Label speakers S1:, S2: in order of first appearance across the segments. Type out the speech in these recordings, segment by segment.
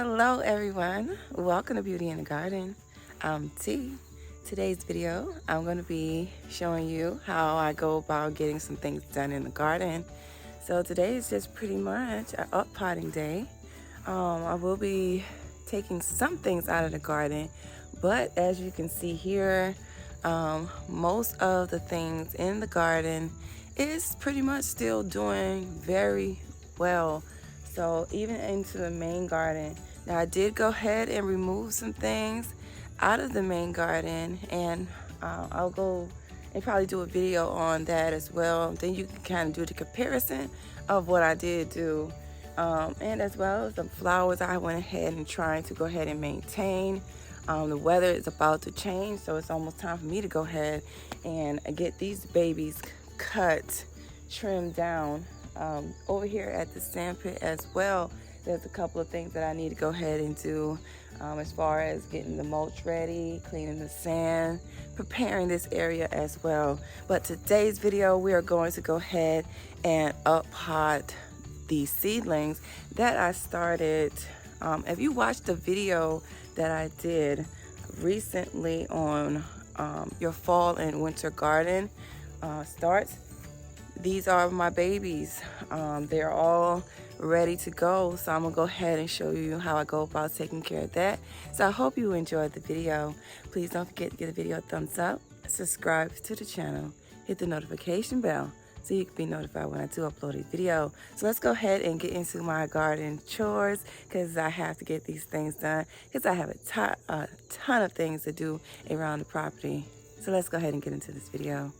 S1: Hello everyone, welcome to Beauty in the Garden. I'm T. Today's video I'm going to be showing you how I go about getting some things done in the garden. So today is just pretty much an up potting day. I will be taking some things out of the garden, but as you can see here, most of the things in the garden is pretty much still doing very well. So even into the main garden. Now I did go ahead and remove some things out of the main garden, and I'll go and probably do a video on that as well. Then you can kind of do the comparison of what I did do. And as well as the flowers I went ahead and trying to go ahead and maintain. The weather is about to change, so it's almost time for me to go ahead and get these babies cut, trimmed down. Over here at the sand pit as well, there's a couple of things that I need to go ahead and do as far as getting the mulch ready, cleaning the sand, preparing this area as well. But today's video, we are going to go ahead and up pot these seedlings that I started. If you watched the video that I did recently on your fall and winter garden starts, these are my babies. They're all ready to go, so I'm gonna go ahead and show you how I go about taking care of that. So I hope you enjoyed the video. Please don't forget to give the video a thumbs up, subscribe to the channel, hit the notification bell so you can be notified when I do upload a video. So let's go ahead and get into my garden chores, because I have to get these things done, because I have a ton of things to do around the property. So let's go ahead and get into this video.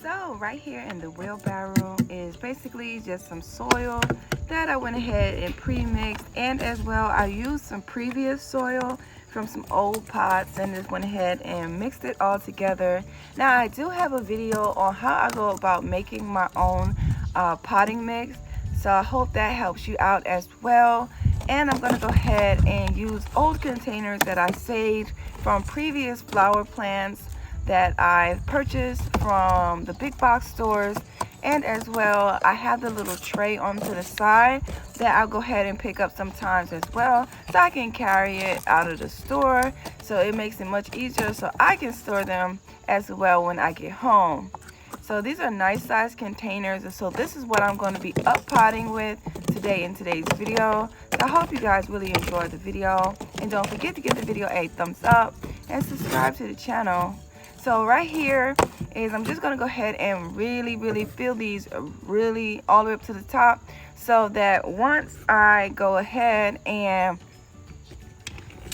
S1: So right here in the wheelbarrow is basically just some soil that I went ahead and pre-mixed, and as well I used some previous soil from some old pots and just went ahead and mixed it all together. Now I do have a video on how I go about making my own potting mix, so I hope that helps you out as well. And I'm going to go ahead and use old containers that I saved from previous flower plants that I've purchased from the big box stores, and as well I have the little tray onto the side that I'll go ahead and pick up sometimes as well, so I can carry it out of the store, so it makes it much easier so I can store them as well when I get home. So these are nice size containers, and so this is what I'm going to be up potting with today in today's video. So I hope you guys really enjoyed the video, and don't forget to give the video a thumbs up and subscribe to the channel. So right here is, I'm just going to go ahead and really fill these really all the way up to the top, so that once I go ahead and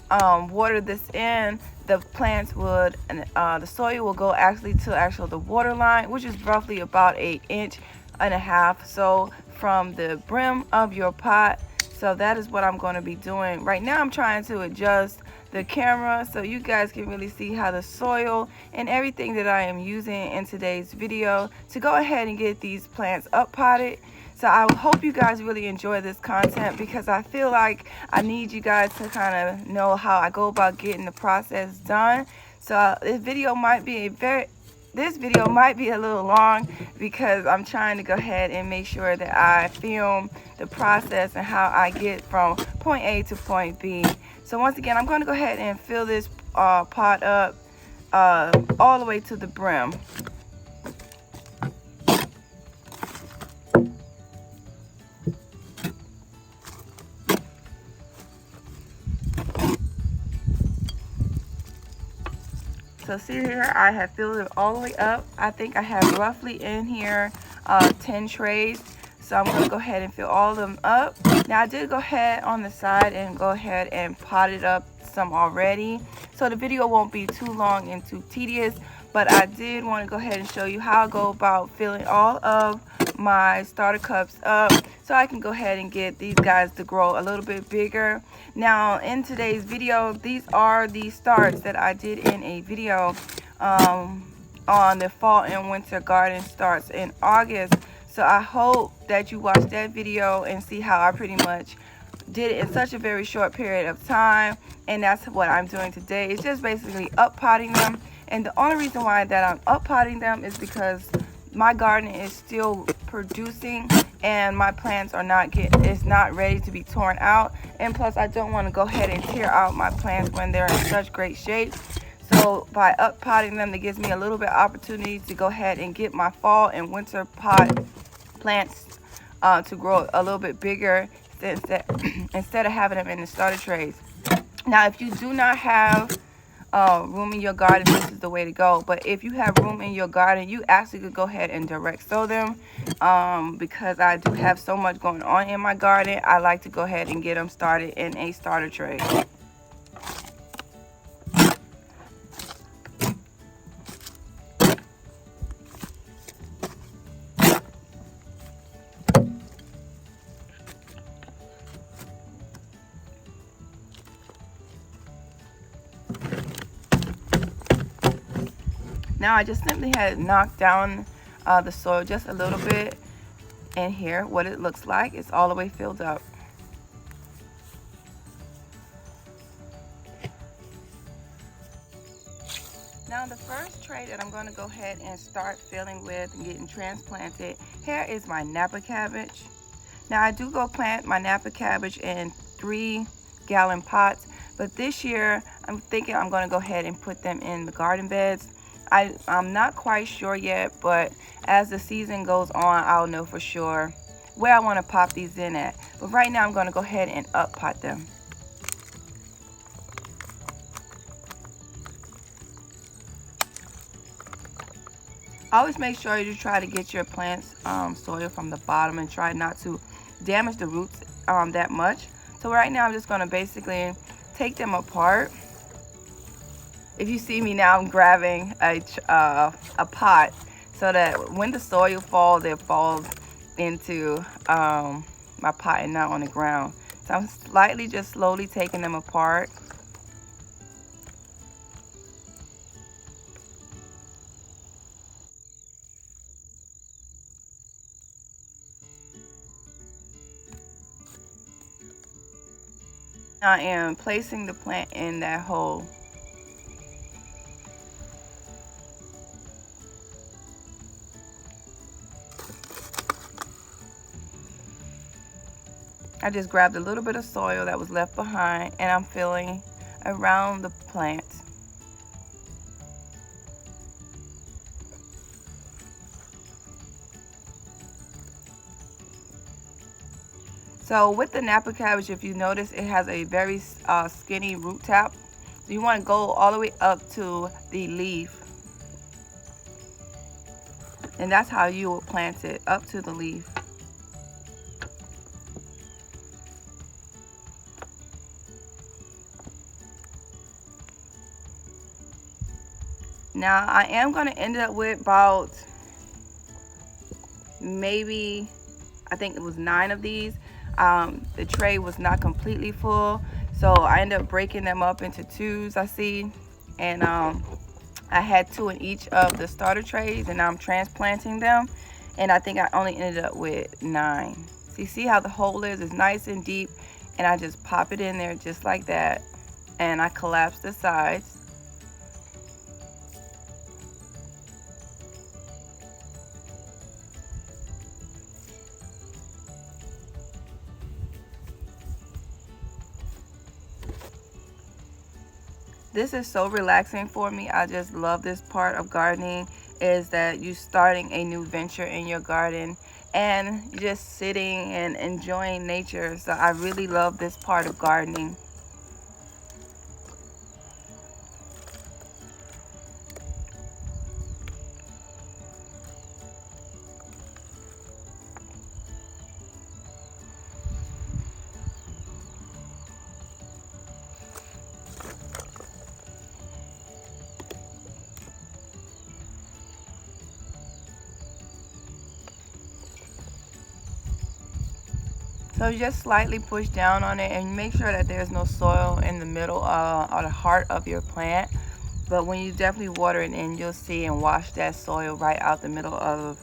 S1: water this in, the plants would, the soil will go actually to the water line, which is roughly about 1.5 inches so from the brim of your pot. So that is what I'm going to be doing. Right now I'm trying to adjust the camera so you guys can really see how the soil and everything that I am using in today's video to go ahead and get these plants up potted. So I hope you guys really enjoy this content, because I feel like I need you guys to kind of know how I go about getting the process done. So this video might be a little long, because I'm trying to go ahead and make sure that I film the process and how I get from point A to point B. So once again, I'm going to go ahead and fill this pot up all the way to the brim. So see here, I have filled it all the way up. I think I have roughly in here 10 trays. So I'm going to go ahead and fill all of them up. Now I did go ahead on the side and go ahead and pot it up some already, so the video won't be too long and too tedious, but I did want to go ahead and show you how I go about filling all of my starter cups up, so I can go ahead and get these guys to grow a little bit bigger. Now in today's video, these are the starts that I did in a video on the fall and winter garden starts in August. So I hope that you watch that video and see how I pretty much did it in such a very short period of time. And that's what I'm doing today. It's just basically up potting them. And the only reason why that I'm up potting them is because my garden is still producing and my plants are not it's not ready to be torn out. And plus, I don't want to go ahead and tear out my plants when they're in such great shape. So by up potting them, it gives me a little bit of opportunity to go ahead and get my fall and winter pot plants to grow a little bit bigger instead of having them in the starter trays. Now, if you do not have room in your garden, this is the way to go. But if you have room in your garden, you actually could go ahead and direct sow them. Because I do have so much going on in my garden, I like to go ahead and get them started in a starter tray. Now I just simply had knocked down the soil just a little bit, and here what it looks like. It's all the way filled up. Now the first tray that I'm going to go ahead and start filling with and getting transplanted, here is my Napa cabbage. Now I do go plant my Napa cabbage in 3-gallon pots, but this year I'm thinking I'm going to go ahead and put them in the garden beds. I'm not quite sure yet, but as the season goes on, I'll know for sure where I want to pop these in at. But right now I'm going to go ahead and up pot them. Always make sure you try to get your plants soil from the bottom and try not to damage the roots that much. So right now I'm just going to basically take them apart. If you see me now, I'm grabbing a pot so that when the soil falls, it falls into my pot and not on the ground. So I'm slightly just slowly taking them apart. I am placing the plant in that hole. I just grabbed a little bit of soil that was left behind, and I'm filling around the plant. So with the Napa cabbage, if you notice, it has a very skinny root tap. So you want to go all the way up to the leaf. And that's how you will plant it, up to the leaf. Now I am going to end up with about maybe, I think it was 9 of these. The tray was not completely full, so I ended up breaking them up into 2s, I see. And I had 2 in each of the starter trays, and now I'm transplanting them. And I think I only ended up with 9. So you see how the hole is? It's nice and deep, and I just pop it in there just like that. And I collapse the sides. This is so relaxing for me. I just love this part of gardening, is that you starting a new venture in your garden and just sitting and enjoying nature. So I really love this part of gardening. So you just slightly push down on it and make sure that there's no soil in the middle or the heart of your plant. But when you definitely water it in, you'll see and wash that soil right out the middle of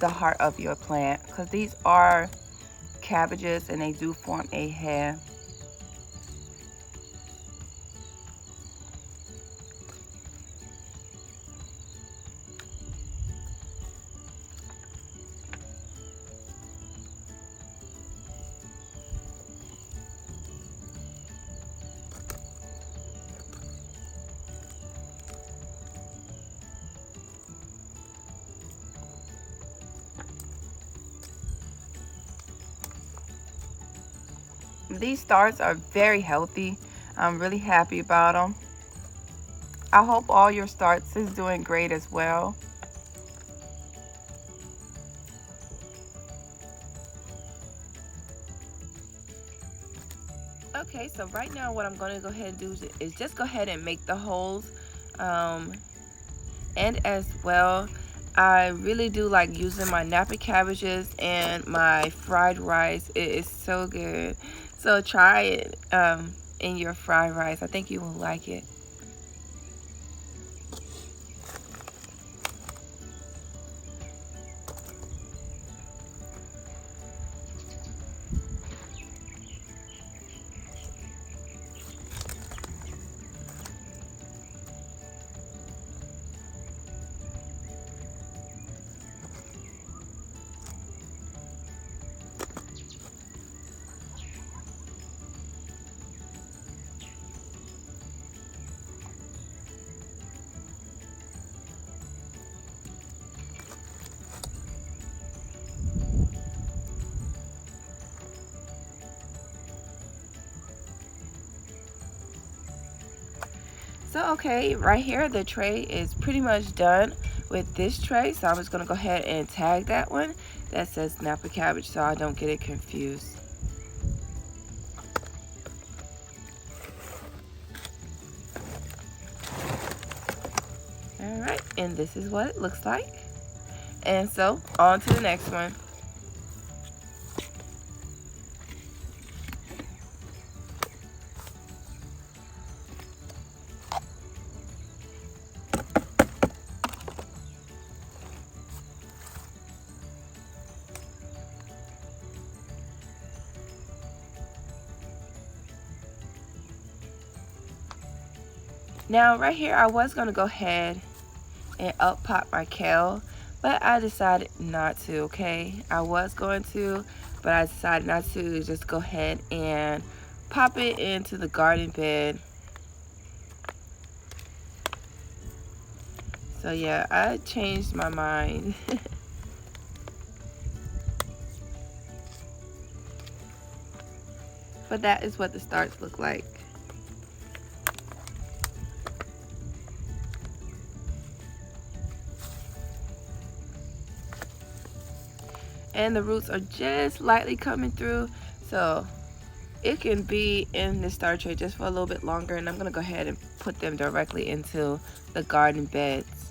S1: the heart of your plant, because these are cabbages and they do form a head. These starts are very healthy. I'm really happy about them. I hope all your starts is doing great as well. Okay, so right now what I'm going to go ahead and do is just go ahead and make the holes. And as well, I really do like using my Napa cabbages and my fried rice. It is so good. So try it in your fried rice. I think you will like it. So okay, right here the tray is pretty much done with this tray. So I'm just gonna go ahead and tag that one that says Napa cabbage so I don't get it confused. All right, and this is what it looks like. And so on to the next one. Now right here I was gonna go ahead and up pop my kale, but I decided not to. Okay, I was going to, but I decided not to. Just go ahead and pop it into the garden bed. So yeah, I changed my mind. But that is what the starts look like. And the roots are just lightly coming through, so it can be in the starter tray just for a little bit longer, and I'm gonna go ahead and put them directly into the garden beds.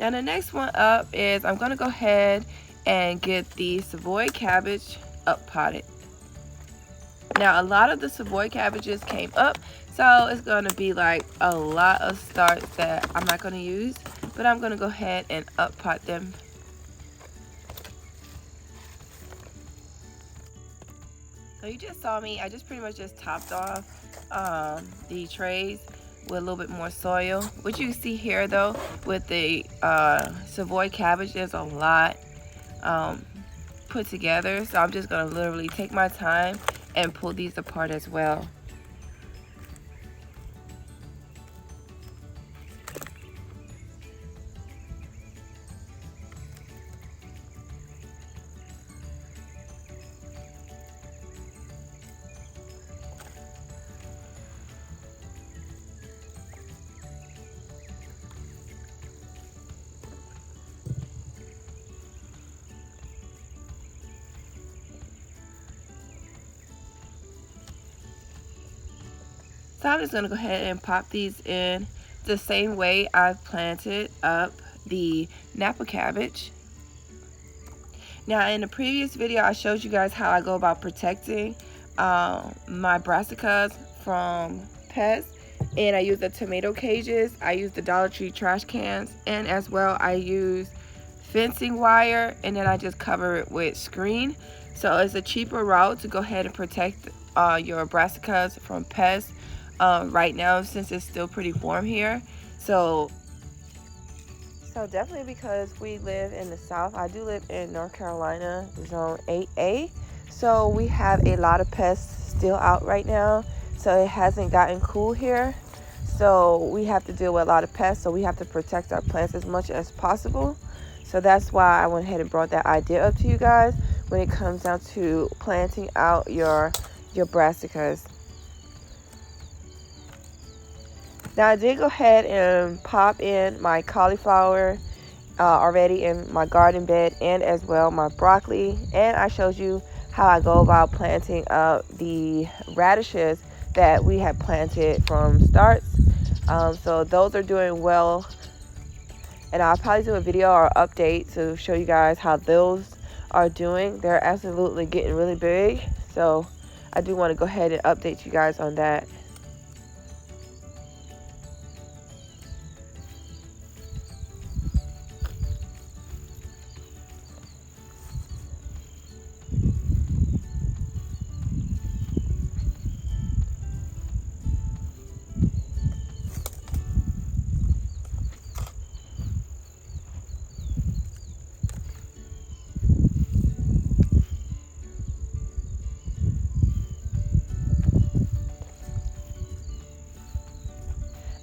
S1: Now the next one up is I'm gonna go ahead and get the Savoy cabbage up potted. Now a lot of the Savoy cabbages came up, so it's gonna be like a lot of starts that I'm not gonna use, but I'm gonna go ahead and up pot them. So you just saw me, I just pretty much just topped off the trays with a little bit more soil. What you see here though with the Savoy cabbage, there's a lot put together. So I'm just gonna literally take my time and pull these apart as well. So I'm just gonna go ahead and pop these in the same way I've planted up the Napa cabbage. Now in the previous video I showed you guys how I go about protecting my brassicas from pests, and I use the tomato cages, I use the Dollar Tree trash cans, and as well I use fencing wire, and then I just cover it with screen. So it's a cheaper route to go ahead and protect your brassicas from pests right now, since it's still pretty warm here. So definitely, because we live in the South, I do live in North Carolina, zone 8A. So we have a lot of pests still out right now. So it hasn't gotten cool here. So we have to deal with a lot of pests. So we have to protect our plants as much as possible. So that's why I went ahead and brought that idea up to you guys. when it comes down to planting out your brassicas. Now I did go ahead and pop in my cauliflower already in my garden bed, and as well my broccoli, and I showed you how I go about planting up the radishes that we had planted from starts. So those are doing well, and I'll probably do a video or update to show you guys how those are doing. They're absolutely getting really big, so I do want to go ahead and update you guys on that.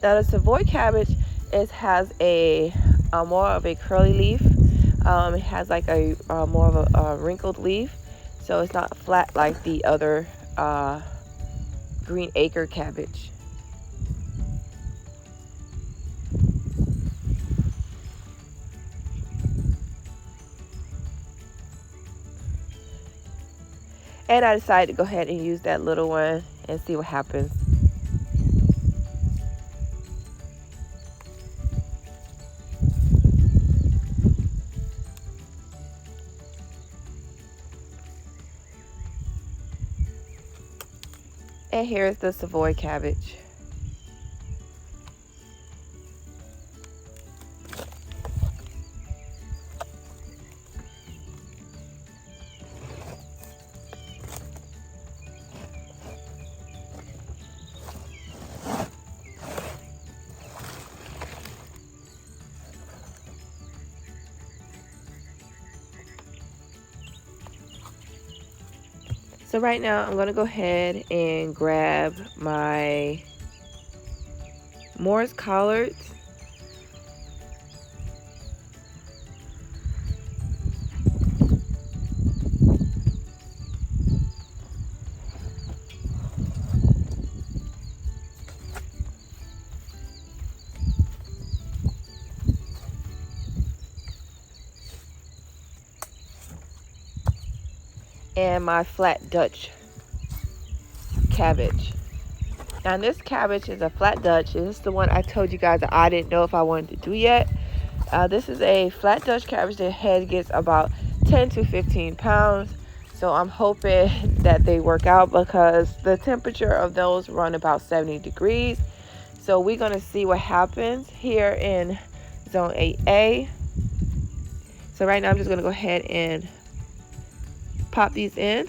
S1: Now the Savoy cabbage has a more of a curly leaf. It has like a more of a wrinkled leaf, so it's not flat like the other green acre cabbage. And I decided to go ahead and use that little one and see what happens. And here's the Savoy cabbage. So right now I'm going to go ahead and grab my Morris collards. And my flat Dutch cabbage. Now this cabbage is a flat Dutch. This is the one I told you guys that I didn't know if I wanted to do yet. This is a flat Dutch cabbage. The head gets about 10 to 15 pounds. So I'm hoping that they work out because the temperature of those run about 70 degrees. So we're going to see what happens here in zone 8A. So right now I'm just going to go ahead and pop these in.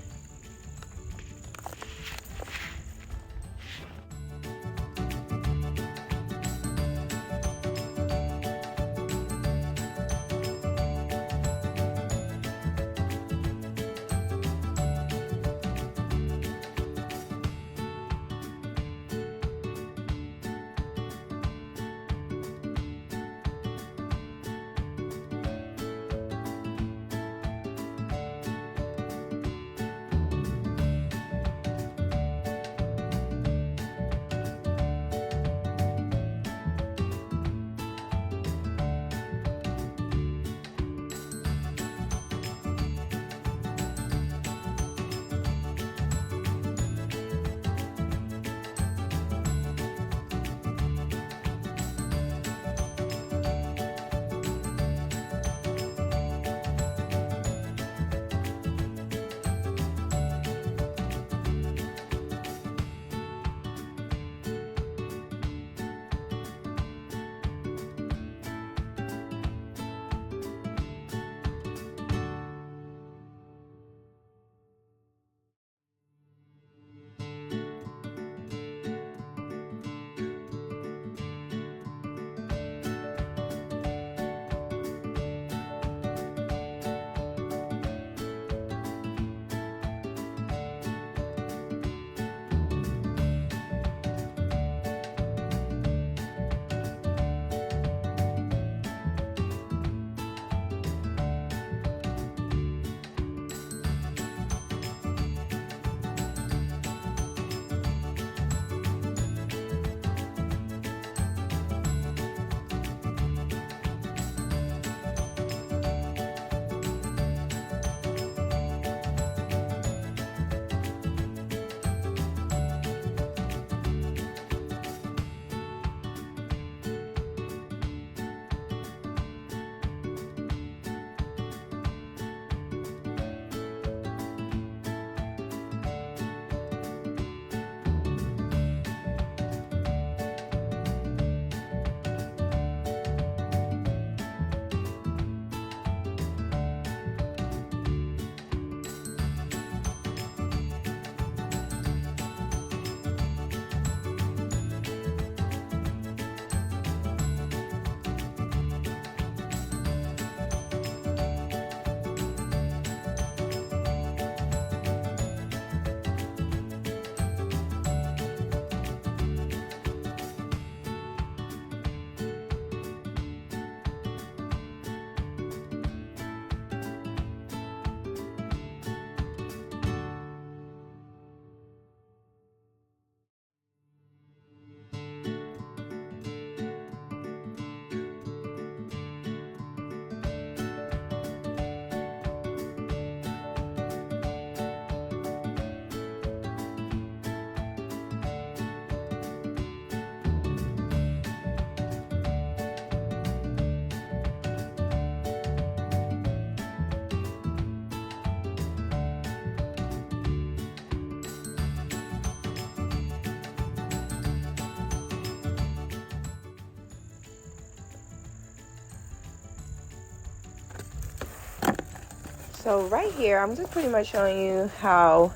S1: So right here, I'm just pretty much showing you how,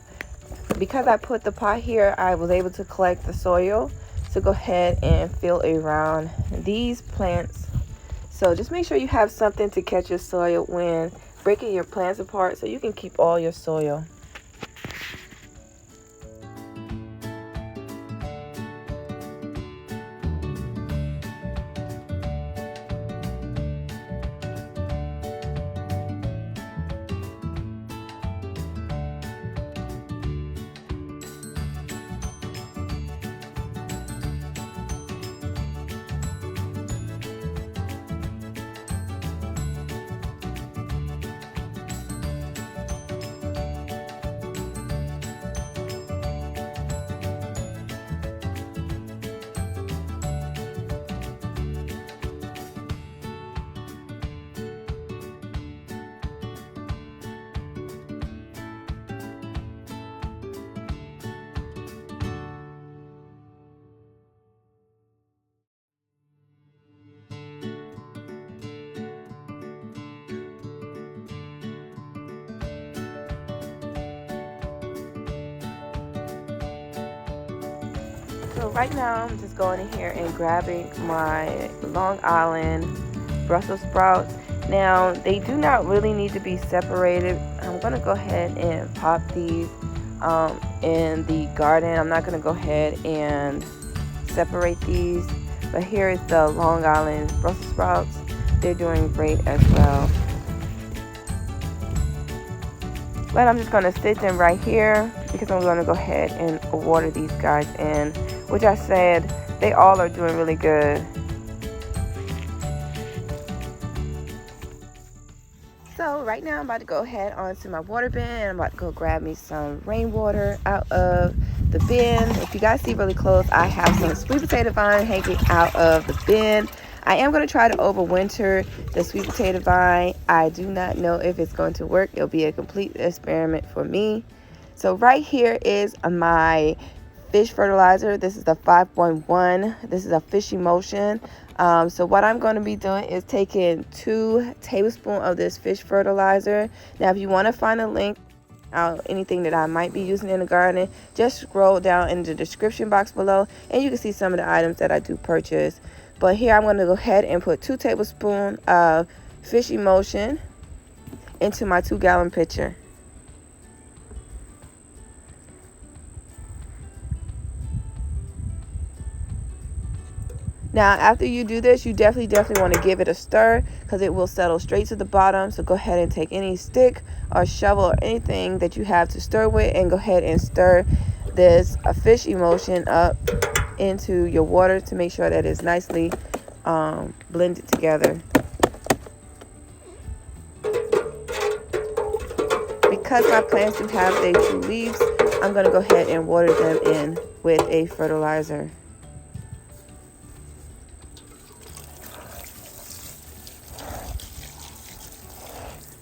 S1: because I put the pot here, I was able to collect the soil to go ahead and fill around these plants. So just make sure you have something to catch your soil when breaking your plants apart so you can keep all your soil. So right now I'm just going in here and grabbing my Long Island Brussels sprouts. Now they do not really need to be separated. I'm going to go ahead and pop these in the garden. I'm not going to go ahead and separate these. But here is the Long Island Brussels sprouts. They're doing great as well. But I'm just going to stick them right here because I'm going to go ahead and water these guys in, which I said they all are doing really good. So right now I'm about to go ahead onto my water bin and I'm about to go grab me some rainwater out of the bin. If you guys see really close, I have some sweet potato vine hanging out of the bin. I am going to try to overwinter the sweet potato vine. I do not know if it's going to work. It'll be a complete experiment for me. So right here is my fish fertilizer. This is the 5.1. This is a Fish Emotion. So what I'm going to be doing is taking 2 tablespoons of this fish fertilizer. Now if you want to find a link anything that I might be using in the garden, just scroll down in the description box below and you can see some of the items that I do purchase. But here I'm going to go ahead and put 2 tablespoons of Fish Emotion into my 2-gallon pitcher. Now after you do this, you definitely want to give it a stir because it will settle straight to the bottom. So go ahead and take any stick or shovel or anything that you have to stir with and go ahead and stir this Fish Emotion up into your water to make sure that it's nicely blended together. Because my plants do have their 2 leaves, I'm going to go ahead and water them in with a fertilizer.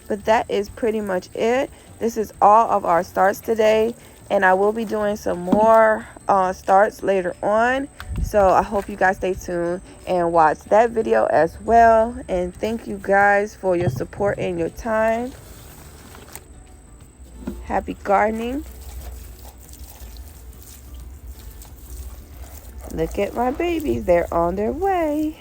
S1: But that is pretty much it. This is all of our starts today, and I will be doing some more starts later on. So I hope you guys stay tuned and watch that video as well. And thank you guys for your support and your time. Happy gardening. Look at my babies. They're on their way.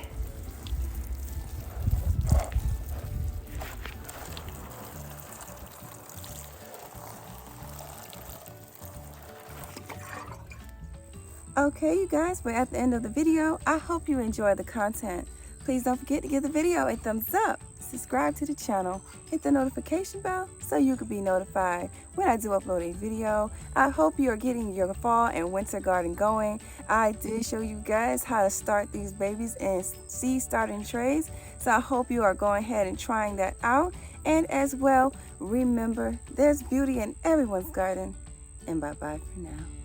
S1: Okay, you guys, we're at the end of the video. I hope you enjoyed the content. Please don't forget to give the video a thumbs up, subscribe to the channel, hit the notification bell so you can be notified when I do upload a video. I hope you are getting your fall and winter garden going. I did show you guys how to start these babies in seed starting trays, so I hope you are going ahead and trying that out. And as well, remember, there's beauty in everyone's garden. And bye-bye for now.